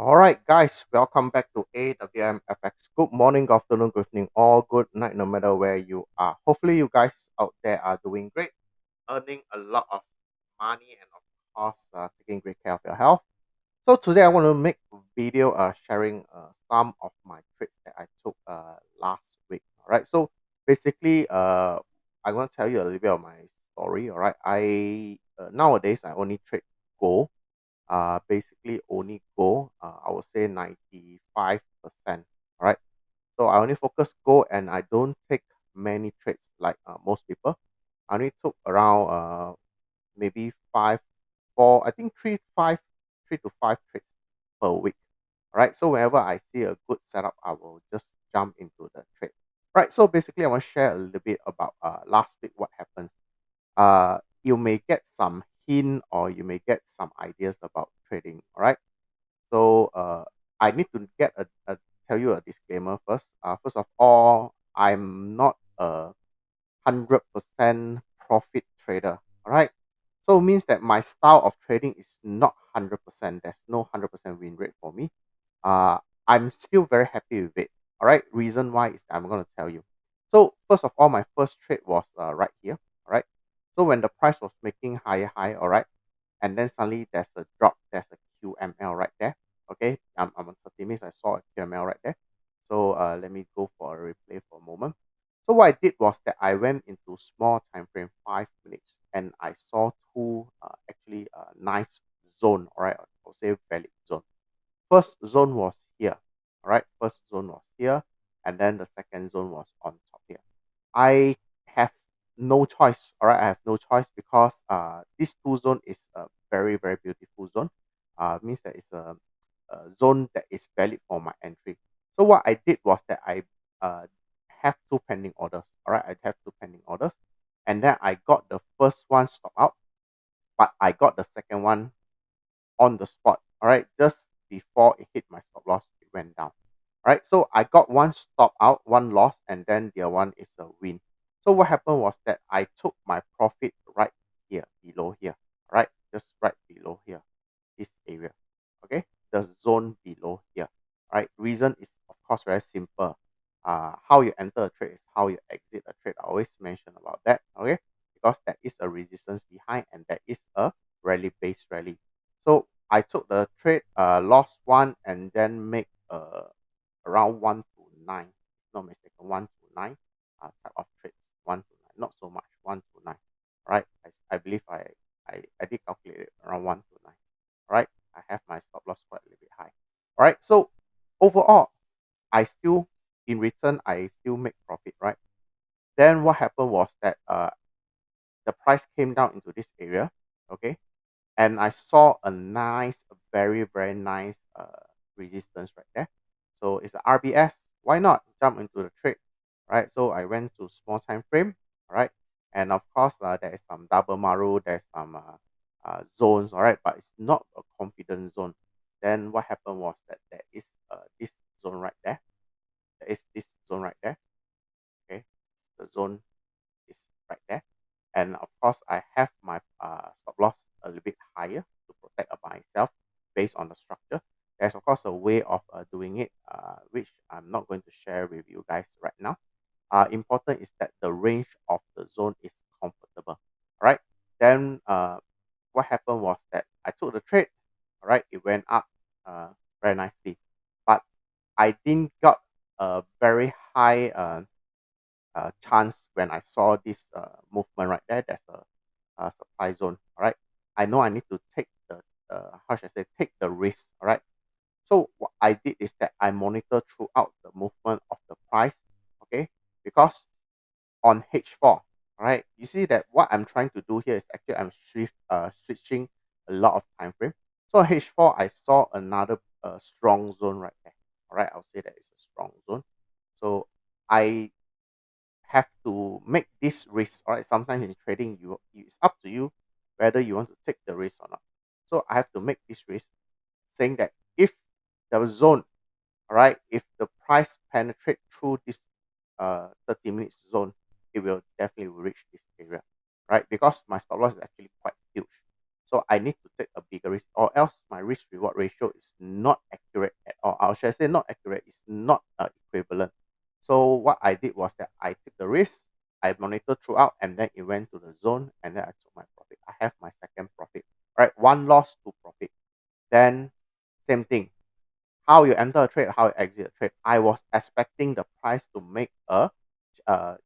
All right, guys, welcome back to AWMFX. Good morning, good afternoon, good evening, or good night, no matter where you are. Hopefully, you guys out there are doing great, earning a lot of money, and of course, taking great care of your health. So today, I want to make a video sharing some of my trades that I took last week. All right, so basically, I'm going to tell you a little bit of my story. All right, I nowadays I only trade gold, basically only gold, I would say 95%. All right. So I only focus gold and I don't take many trades like most people. I only took around maybe I think three to five trades per week. All right. So whenever I see a good setup, I will just jump into the trade. Right. So basically, I want to share a little bit about last week what happened. You may get some hint or you may get some ideas about trading. All right. So I need to tell you a disclaimer first. First of all, I'm not a 100% profit trader. All right. So it means that my style of trading is not 100%. There's no 100% win rate for me. Uh, I'm still very happy with it. All right. Reason why is I'm going to tell you. So first of all, my first trade was right here. All right. So when the price was making high, all right, and then suddenly there's a drop, there's a QML right there. Okay, I'm on 30 minutes, I saw a QML right there. So let me go for a replay for a moment. So what I did was that I went into small time frame, 5 minutes, and I saw two actually nice zone. All right, I'll say valid zone. First zone was here. All right, first zone was here, and then the second zone was on top here. I have no choice. All right, I have no choice because this two zone is a very beautiful zone. Means that it's a zone that is valid for my entry. So what I did was that I have two pending orders. All right, I have two pending orders, and then I got the first one stop out, but I got the second one on the spot. All right, just before it hit my stop loss, it went down. All right, so I got one stop out, one loss, and then the other one is a win. So what happened was that I took my profit right here, below here. All right, just right below here, this area. Okay, the zone below here. All right, reason is of course very simple. How you enter a trade is how you exit a trade. I always mention about that. Okay, because there is a resistance behind and there is a rally based rally. So I took the trade, lost one, and then make around 1 to 9, if not mistaken, 1 to 9 type of trades. 1 to 9, not so much, 1 to 9. Right? I believe I did calculate it around 1 to 9. Right? I have my stop loss quite a little bit high. All right. So overall, I still in return I still make profit. Right? Then what happened was that the price came down into this area. Okay, and I saw a nice, a very nice resistance right there. So it's a RBS. Why not jump into the trade, right? So I went to small time frame, all right, and of course there is some double maru, there's some zones, all right, but it's not a confident zone. Then what happened was that there is this zone right there. There is this zone right there. Okay, the zone is right there. And of course, I have my stop loss a little bit higher to protect myself based on the structure. There's of course a way of doing it, which I'm not going to share with you guys right now. Important is that the range of the zone is comfortable. All right. Then what happened was that I took the trade. All right, it went up very nicely, but I didn't got a very high chance when I saw this movement right there. There's a supply zone. All right, I know I need to take the how should I say, take the risk. All right. So what I did is that I monitor throughout the movement of the price. Okay, because on H4, all right, you see that what I'm trying to do here is actually I'm switching a lot of time frame. So on H4, I saw another strong zone right there. All right, I'll say that it's a strong zone. So I have to make this risk. All right, sometimes in trading, it's up to you whether you want to take the risk or not. So I have to make this risk, saying that if the zone, all right, if the price penetrate through this 30 minutes zone, it will definitely reach this area, right? Because my stop loss is actually quite huge. So I need to take a bigger risk, or else my risk reward ratio is not accurate at all. I should say not accurate, it's not equivalent. So what I did was that I took the risk, I monitored throughout, and then it went to the zone, and then I took my profit. I have my second profit, right? One loss, two profit. Then same thing. How you enter a trade, how you exit a trade. I was expecting the price to make a uh,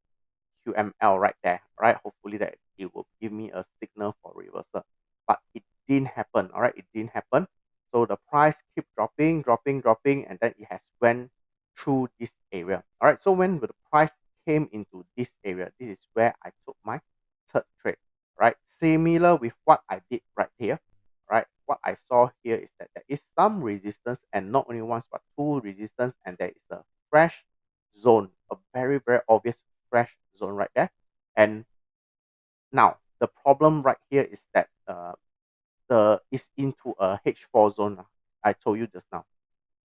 QML right there, right? Hopefully that it will give me a signal for reversal. But it didn't happen, all right? It didn't happen. So the price keep dropping, dropping, dropping, and then it has went through this area. All right. So when the price came into this area, this is where I took my third trade, right? Similar with what I did right here, right? What I saw here is that there is some resistance, and not only once but two resistance, and there is a fresh zone, a very, very obvious fresh zone right there. And now the problem right here is that the is into a H4 zone. I told you just now.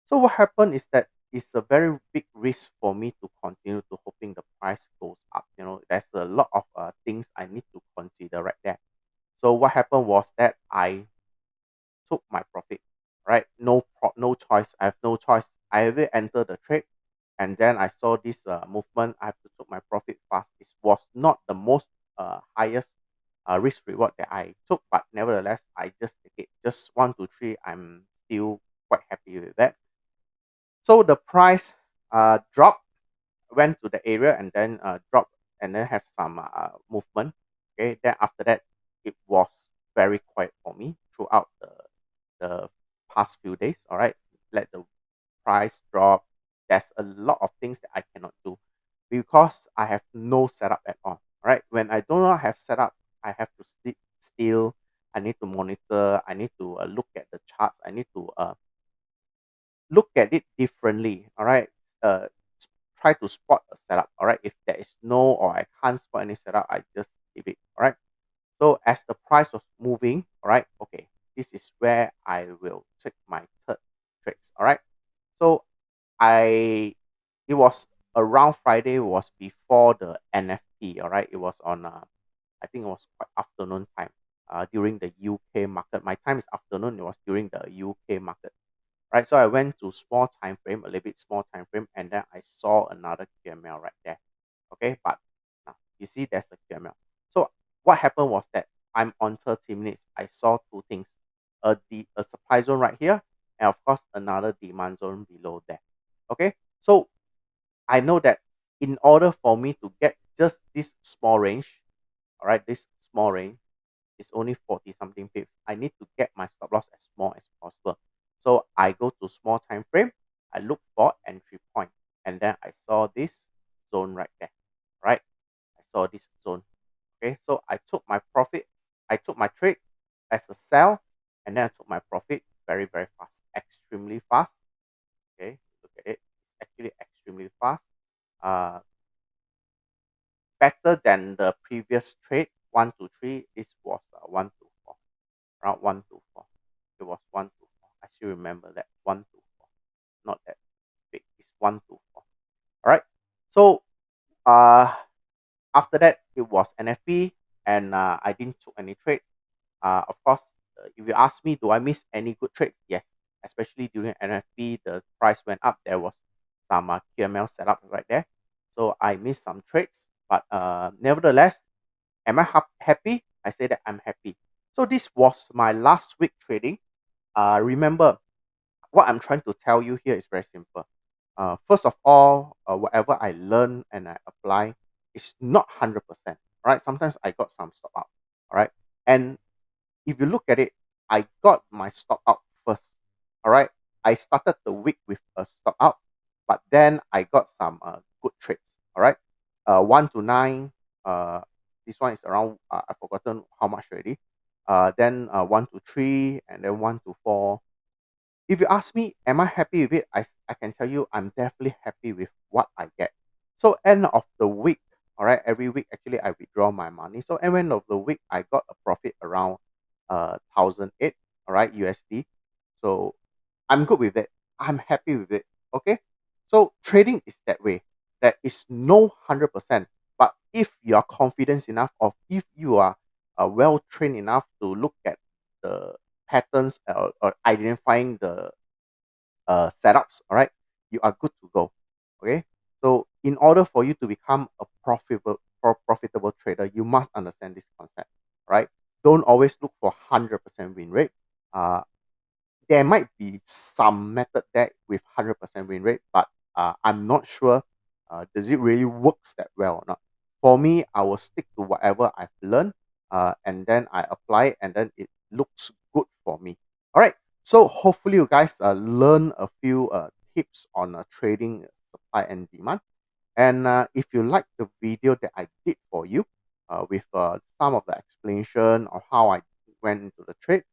So what happened is that it's a very big risk for me to continue to hoping the price goes up. There's a lot of things I need to consider right there. So what happened was that I took my profit, right? No choice. I have no choice. I have entered the trade, and then I saw this movement. I have to took my profit fast. It was not the most highest risk reward that I took, but nevertheless, I just take it. Just 1 to 3, I'm still quite happy with that. So the price dropped, went to the area, and then dropped, and then have some movement. Okay, then after that, it was very quiet for me throughout the past few days. All right, let the price drop. There's a lot of things that I cannot do because I have no setup at all. All right, when I do not have setup, I have to sit still. I need to monitor. I need to look at the charts. I need to look at it differently. All right, try to spot a setup. All right, if there is no or I can't spot any setup, I just leave it. All right. So as the price was moving, all right, okay, this is where I will take my third trades. All right. So I it was around Friday, was before the NFT. All right. It was on I think it was quite afternoon time. During the UK market. My time is afternoon, it was during the UK market. Right. So I went to small time frame, a little bit small time frame, and then I saw another QML right there. Okay, but now you see there's a QML. So what happened was that I'm on 30 minutes. I saw two things: a supply zone right here, and of course another demand zone below there. Okay, so I know that in order for me to get just this small range, all right, this small range is only 40 something pips. I need to get my stop loss as small as possible. So I go to small time frame, I look for entry point, and then I saw this zone right there, right? I saw this zone. Okay, so I took my profit, I took my trade as a sell, and then I took my profit very, very fast, extremely fast. Okay, look at it, it's actually extremely fast. Uh, Better than the previous trade, 1 to 3. This was 1 to 4, around 1 to 4. It was 1 to 4. I still remember that, 1 to 4. Not that big. It's 1 to 4. All right. So after that, it was NFP, and I didn't took any trade. Of course, if you ask me, do I miss any good trades? Yes. Especially during NFP, the price went up. There was some QML setup right there. So I missed some trades. But nevertheless, am I happy? I say that I'm happy. So this was my last week trading. Remember, what I'm trying to tell you here is very simple. First of all, whatever I learn and I apply is not 100%. Right? Sometimes I got some stop out. All right. And if you look at it, I got my stop out first. All right. I started the week with a stop out, but then I got some good trades. All right. 1 to 9. This one is around, I've forgotten how much already. Then 1 to 3, and then 1 to 4. If you ask me, am I happy with it? I can tell you I'm definitely happy with what I get. So end of the week, all right, every week actually I withdraw my money. So end of the week I got a profit around 1,008, all right, USD. So I'm good with it. I'm happy with it. Okay. So trading is that way. There is no 100%. But if you are confident enough, or if you are well trained enough to look at patterns or identifying the setups, all right, you are good to go. Okay. So in order for you to become a profitable trader, you must understand this concept, right? Don't always look for 100% win rate. Uh, there might be some method that with 100% win rate, but I'm not sure does it really works that well or not. For me, I will stick to whatever I've learned, and then I apply it, and then it looks good for me. All right. So hopefully you guys learn a few tips on trading supply and demand. And if you like the video that I did for you with some of the explanation of how I went into the trade,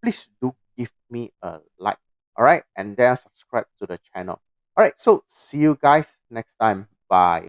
please do give me a like. All right. And then subscribe to the channel. All right. So see you guys next time. Bye.